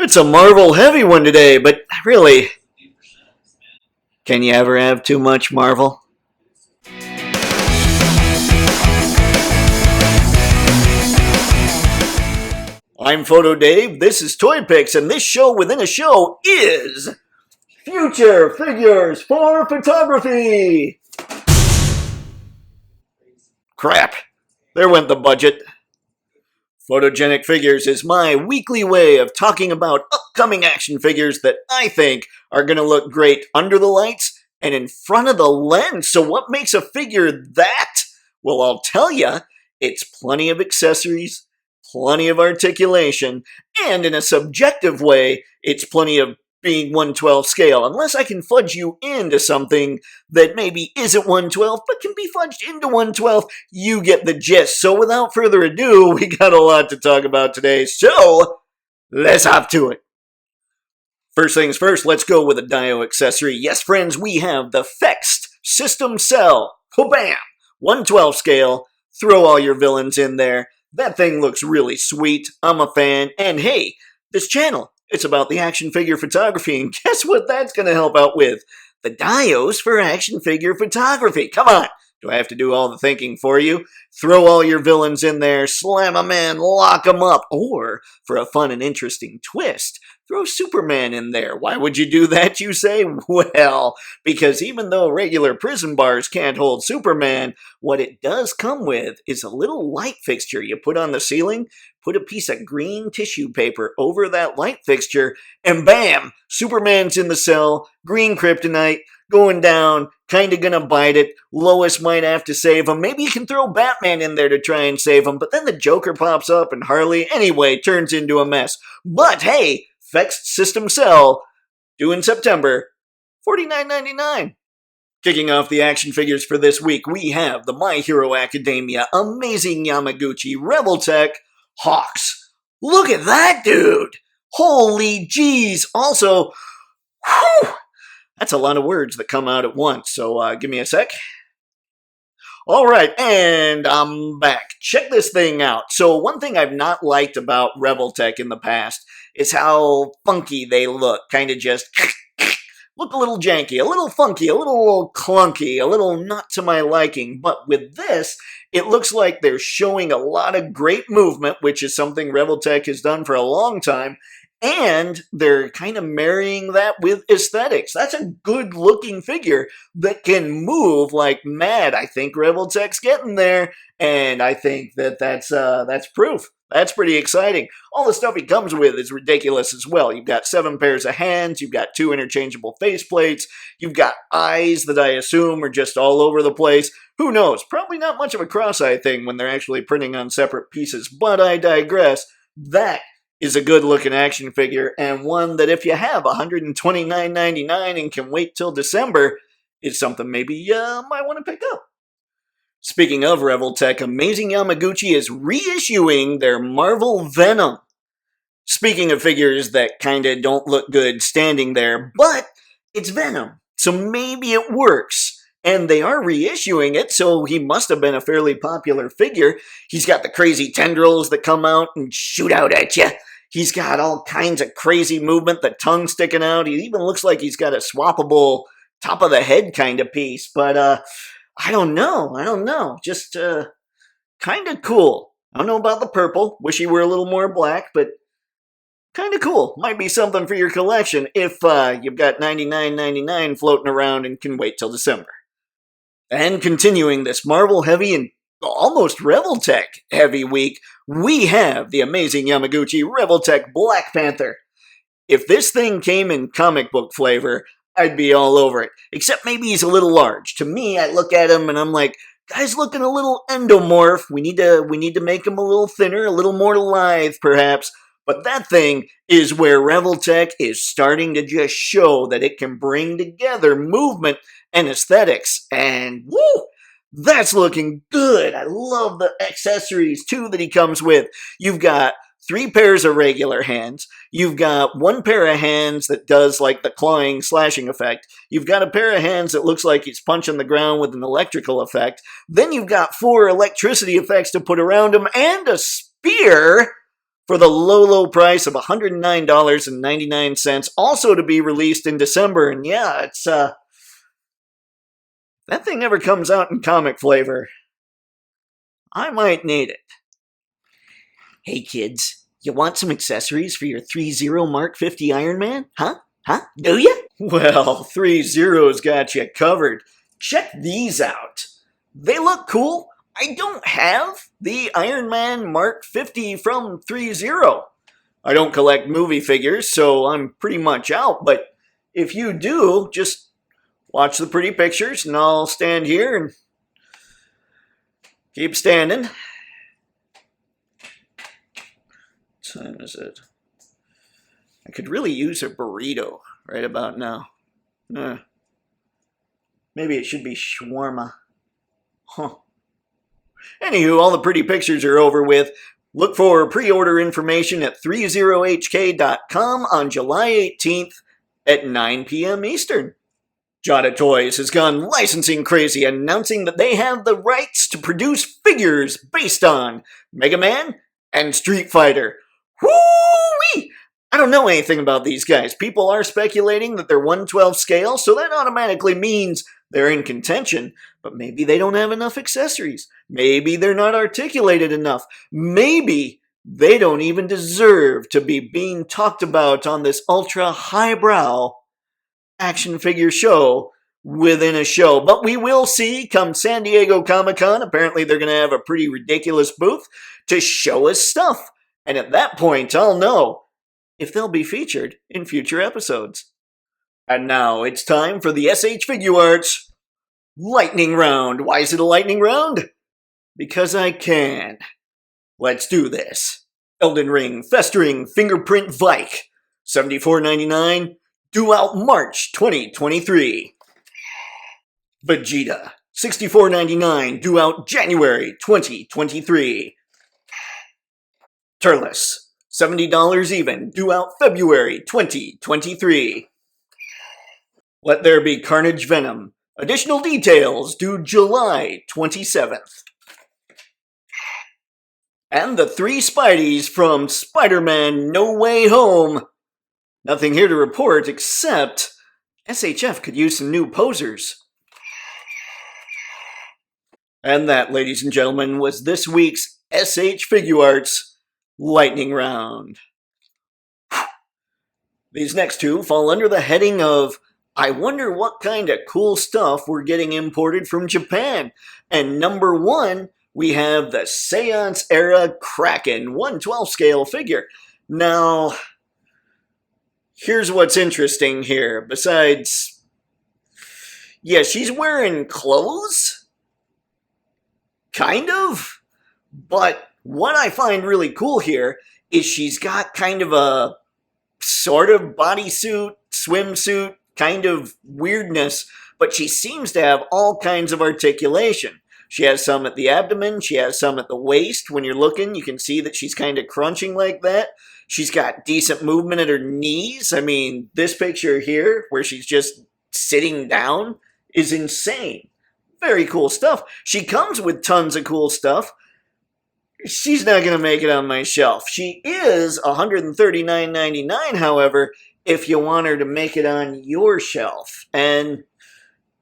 It's a Marvel heavy one today, but really, can you ever have too much Marvel? I'm Photo Dave, this is Toypixx, and this show within a show is Future Figures for Photography! Crap, there went the budget. Photogenic Figures is my weekly way of talking about upcoming action figures that I think are going to look great under the lights and in front of the lens. So what makes a figure that? Well, I'll tell you, it's plenty of accessories, plenty of articulation, and in a subjective way, it's plenty of being 1/12 scale, unless I can fudge you into something that maybe isn't 1/12, but can be fudged into 1/12, you get the gist. So without further ado, we got a lot to talk about today, so let's hop to it. First things first, let's go with a Dio accessory. Yes, friends, we have the Fext System Cell. Bam! 1/12 scale, throw all your villains in there. That thing looks really sweet, I'm a fan, and hey, this channel, it's about the action figure photography, and guess what that's going to help out with? The dios for action figure photography. Come on! Do I have to do all the thinking for you? Throw all your villains in there, slam them in, lock them up, or, for a fun and interesting twist, throw Superman in there. Why would you do that, you say? Well, because even though regular prison bars can't hold Superman, what it does come with is a little light fixture you put on the ceiling, put a piece of green tissue paper over that light fixture, and bam! Superman's in the cell, green kryptonite, going down, kinda gonna bite it. Lois might have to save him. Maybe you can throw Batman in there to try and save him, but then the Joker pops up and Harley, anyway, turns into a mess. But hey, Fext System Cell, due in September, $49.99. Kicking off the action figures for this week, we have the My Hero Academia Amazing Yamaguchi Rebel Tech Hawks. Look at that, dude! Holy jeez! Also, whew, that's a lot of words that come out at once, so give me a sec. Alright, and I'm back. Check this thing out. So one thing I've not liked about Rebel Tech in the past is how funky they look. Kind of just look a little janky, a little funky, a little clunky, a little not to my liking. But with this, it looks like they're showing a lot of great movement, which is something Rebel Tech has done for a long time. And they're kind of marrying that with aesthetics. That's a good looking figure that can move like mad. I think Rebel Tech's getting there, and I think that's proof. That's pretty exciting. All the stuff he comes with is ridiculous as well. You've got 7 pairs of hands, you've got 2 interchangeable faceplates, you've got eyes that I assume are just all over the place. Who knows? Probably not much of a cross-eye thing when they're actually printing on separate pieces, but I digress. That is a good-looking action figure, and one that if you have $129.99 and can wait till December, is something maybe you might want to pick up. Speaking of Rebel Tech, Amazing Yamaguchi is reissuing their Marvel Venom. Speaking of figures that kinda don't look good standing there, but it's Venom, so maybe it works. And they are reissuing it, so he must have been a fairly popular figure. He's got the crazy tendrils that come out and shoot out at you. He's got all kinds of crazy movement, the tongue sticking out. He even looks like he's got a swappable top of the head kind of piece. But I don't know. Just kind of cool. I don't know about the purple. Wish he were a little more black, but kind of cool. Might be something for your collection if you've got $99.99 floating around and can wait till December. And continuing this Marvel heavy and almost Rebel Tech heavy week, we have the Amazing Yamaguchi Rebel Tech Black Panther. If this thing came in comic book flavor, I'd be all over it. Except maybe he's a little large. To me, I look at him and I'm like, guy's looking a little endomorph. We need to make him a little thinner, a little more lithe, perhaps. But that thing is where Rebel Tech is starting to just show that it can bring together movement and aesthetics. And woo! That's looking good. I love the accessories, too, that he comes with. You've got 3 pairs of regular hands. You've got 1 pair of hands that does like the clawing, slashing effect. You've got a pair of hands that looks like he's punching the ground with an electrical effect. Then you've got 4 electricity effects to put around him and a spear for the low price of $109.99, also to be released in December. And yeah, it's, that thing never comes out in comic flavor. I might need it. Hey kids, you want some accessories for your ThreeZero Mark 50 Iron Man? Huh? Do ya? Well, ThreeZero's got you covered. Check these out. They look cool. I don't have the Iron Man Mark 50 from ThreeZero. I don't collect movie figures, so I'm pretty much out, but if you do, just watch the pretty pictures and I'll stand here and keep standing. What time is it? I could really use a burrito right about now. Maybe it should be shawarma. Huh. Anywho, all the pretty pictures are over with. Look for pre-order information at 30hk.com on July 18th at 9 p.m. Eastern. Jada Toys has gone licensing crazy, announcing that they have the rights to produce figures based on Mega Man and Street Fighter. Woo-wee! I don't know anything about these guys. People are speculating that they're 1/12 scale, so that automatically means they're in contention, but maybe they don't have enough accessories. Maybe they're not articulated enough. Maybe they don't even deserve to be being talked about on this ultra highbrow action figure show within a show. But we will see come San Diego Comic-Con. Apparently they're going to have a pretty ridiculous booth to show us stuff. And at that point, I'll know if they'll be featured in future episodes. And now it's time for the SH Figuarts Lightning Round. Why is it a lightning round? Because I can. Let's do this. Elden Ring Festering Fingerprint Vike, $74.99, due out March 2023. Vegeta, $64.99, due out January 2023. Turles, $70 even, due out February 2023. Let There Be Carnage Venom, additional details due July 27th. And the 3 Spideys from Spider-Man No Way Home. Nothing here to report except SHF could use some new posers. And that, ladies and gentlemen, was this week's SH Figuarts Lightning Round. These next two fall under the heading of I wonder what kind of cool stuff we're getting imported from Japan. And number 1, we have the Seance Era Kraken 1/12 scale figure. Now, here's what's interesting here. Besides, yeah, she's wearing clothes? Kind of. But what I find really cool here is she's got kind of a sort of bodysuit, swimsuit, kind of weirdness, but she seems to have all kinds of articulation. She has some at the abdomen, she has some at the waist. When you're looking, you can see that she's kind of crunching like that. She's got decent movement at her knees. I mean, this picture here, where she's just sitting down, is insane. Very cool stuff. She comes with tons of cool stuff. She's not going to make it on my shelf. She is $139.99, however, if you want her to make it on your shelf. And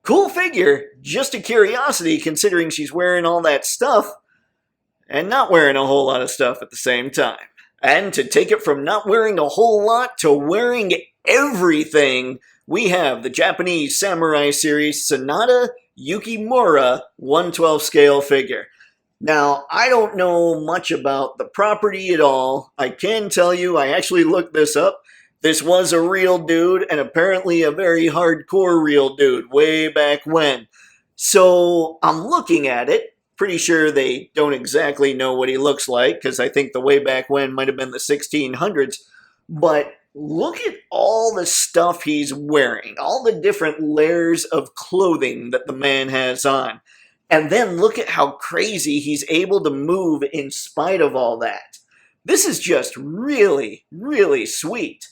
cool figure, just a curiosity considering she's wearing all that stuff and not wearing a whole lot of stuff at the same time. And to take it from not wearing a whole lot to wearing everything, we have the Japanese Samurai series Sonata Yukimura 1/12 scale figure. Now, I don't know much about the property at all. I can tell you, I actually looked this up. This was a real dude, and apparently a very hardcore real dude, way back when. So, I'm looking at it. Pretty sure they don't exactly know what he looks like, because I think the way back when might have been the 1600s. But look at all the stuff he's wearing, all the different layers of clothing that the man has on. And then look at how crazy he's able to move in spite of all that. This is just really, really sweet.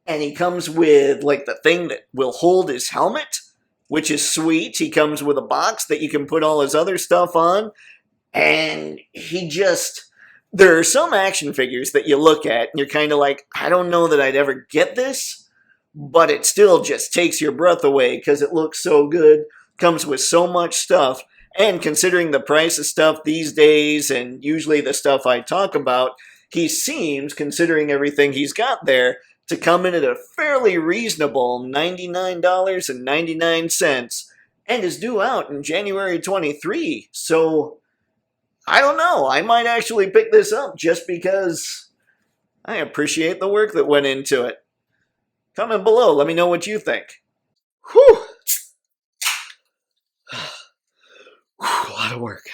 And he comes with, like, the thing that will hold his helmet, which is sweet. He comes with a box that you can put all his other stuff on. And he just, There are some action figures that you look at and you're kind of like, I don't know that I'd ever get this, but it still just takes your breath away because it looks so good, comes with so much stuff, and considering the price of stuff these days and usually the stuff I talk about, he seems, considering everything he's got there, to come in at a fairly reasonable $99.99 and is due out in January 23. So, I don't know, I might actually pick this up just because I appreciate the work that went into it. Comment below, let me know what you think. Whew. A lot of work.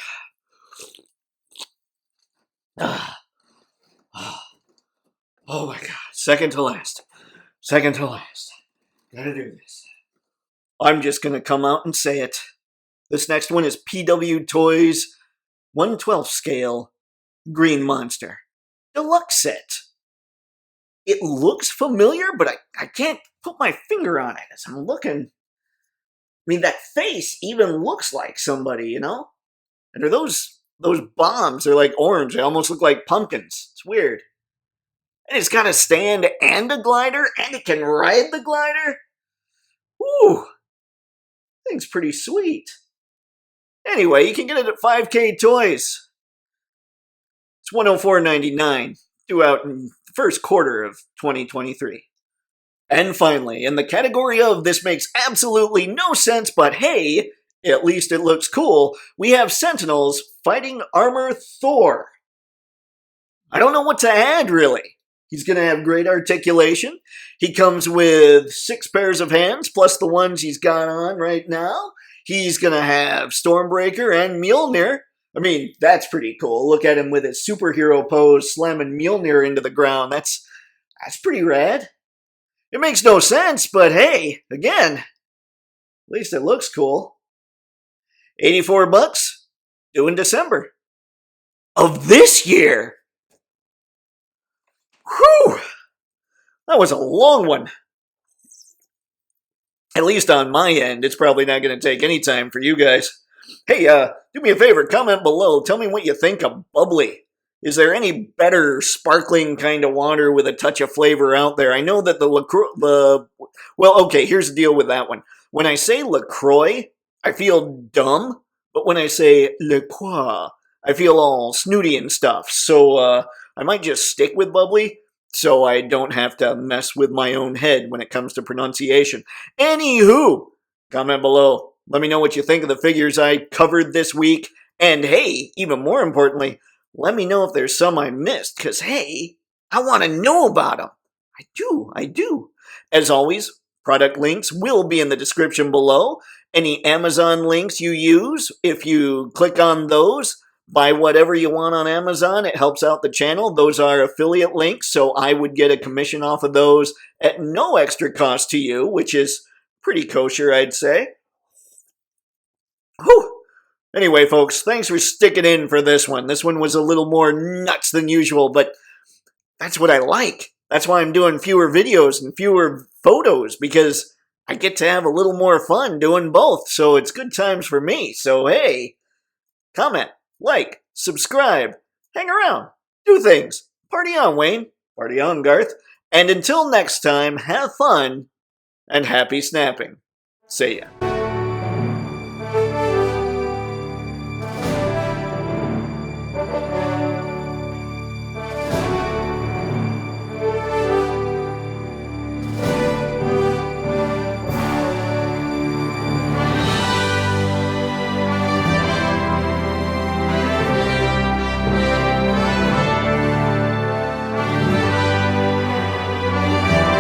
Oh my god. Second to last. Second to last. Gotta do this. I'm just gonna come out and say it. This next one is PW Toys 1/12 scale Green Monster Deluxe Set. It looks familiar, but I can't put my finger on it as I'm looking. I mean, that face even looks like somebody, you know? And are those bombs? They're like orange. They almost look like pumpkins. It's weird. And it's got a stand and a glider, and it can ride the glider. Ooh, thing's pretty sweet. Anyway, you can get it at 5K Toys. It's $104.99, due out in the first quarter of 2023. And finally, in the category of this makes absolutely no sense, but hey, at least it looks cool, we have Sentinels fighting Armor Thor. I don't know what to add, really. He's going to have great articulation. He comes with 6 pairs of hands, plus the ones he's got on right now. He's going to have Stormbreaker and Mjolnir. I mean, that's pretty cool. Look at him with his superhero pose, slamming Mjolnir into the ground. That's pretty rad. It makes no sense, but hey, again, at least it looks cool. $84, due in December of this year. Whew! That was a long one. At least on my end, it's probably not going to take any time for you guys. Hey, do me a favor, comment below. Tell me what you think of bubbly. Is there any better sparkling kind of water with a touch of flavor out there? I know that well, okay, here's the deal with that one. When I say LaCroix, I feel dumb, but when I say LaCroix, I feel all snooty and stuff. So, I might just stick with bubbly so I don't have to mess with my own head when it comes to pronunciation. Anywho, comment below. Let me know what you think of the figures I covered this week. And hey, even more importantly, let me know if there's some I missed, because hey, I want to know about them. I do. As always, product links will be in the description below. Any Amazon links you use, if you click on those, buy whatever you want on Amazon. It helps out the channel. Those are affiliate links, so I would get a commission off of those at no extra cost to you, which is pretty kosher, I'd say. Whew. Anyway, folks, thanks for sticking in for this one. This one was a little more nuts than usual, but that's what I like. That's why I'm doing fewer videos and fewer photos, because I get to have a little more fun doing both, so it's good times for me. So hey, comment, like, subscribe, hang around, do things. Party on, Wayne. Party on, Garth. And until next time, have fun and happy snapping. See ya.